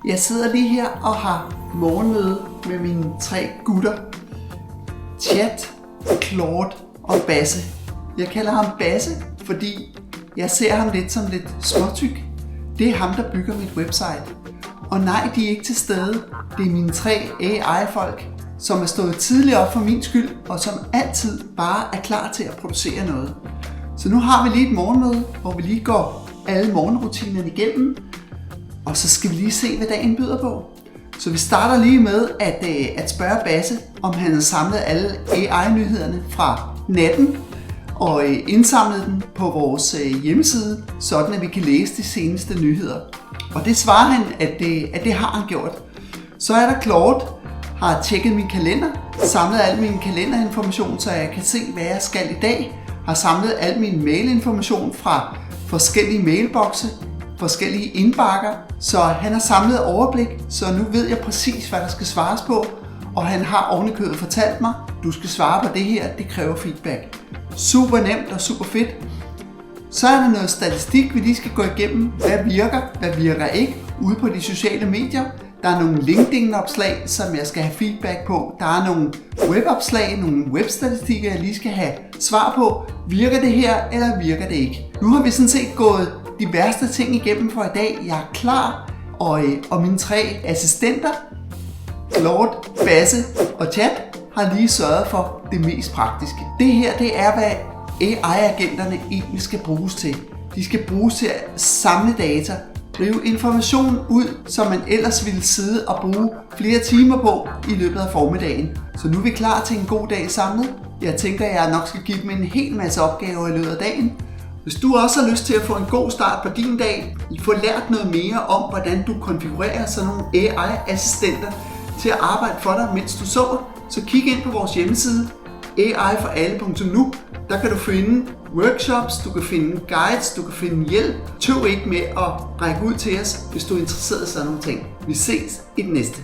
Jeg sidder lige her og har morgenmøde med mine 3 gutter. Chat, Claude og Basse. Jeg kalder ham Basse, fordi jeg ser ham lidt som lidt småtyk. Det er ham, der bygger mit website. Og nej, de er ikke til stede. Det er mine 3 AI-folk, som er stået tidligt op for min skyld, og som altid bare er klar til at producere noget. Så nu har vi lige et morgenmøde, hvor vi lige går alle morgenrutinerne igennem, og så skal vi lige se, hvad dagen byder på. Så vi starter lige med at spørge Basse, om han har samlet alle AI-nyhederne fra natten, og indsamlet dem på vores hjemmeside, sådan at vi kan læse de seneste nyheder. Og det svarer han, at det har han gjort. Så er der Claude, har tjekket min kalender, samlet al min kalenderinformation, så jeg kan se, hvad jeg skal i dag, har samlet al min mailinformation fra forskellige mailbokse, forskellige indbakker, så han har samlet overblik, så nu ved jeg præcis, hvad der skal svares på, og han har ovenikøbet fortalt mig, du skal svare på det her, det kræver feedback. Super nemt og super fedt. Så er der noget statistik, vi lige skal gå igennem. Hvad virker ikke ude på de sociale medier. Der er nogle LinkedIn-opslag, som jeg skal have feedback på. Der er nogle webopslag, nogle webstatistikker, jeg lige skal have svar på. Virker det her, eller virker det ikke? Nu har vi sådan set gået de værste ting igennem for i dag. Jeg er klar, og mine 3 assistenter, Claude, Basse og Chat, har lige sørget for det mest praktiske. Det her, det er, hvad AI-agenterne egentlig skal bruges til. De skal bruges til at samle data, drive information ud, som man ellers ville sidde og bruge flere timer på i løbet af formiddagen. Så nu er vi klar til en god dag samlet. Jeg tænker, at jeg nok skal give dem en hel masse opgaver i løbet af dagen. Hvis du også har lyst til at få en god start på din dag, få lært noget mere om, hvordan du konfigurerer sådan nogle AI-assistenter til at arbejde for dig, mens du sover, så kig ind på vores hjemmeside aiforalle.nu. Der kan du finde workshops, du kan finde guides, du kan finde hjælp. Tøv ikke med at række ud til os, hvis du er interesseret i sådan nogle ting. Vi ses i den næste.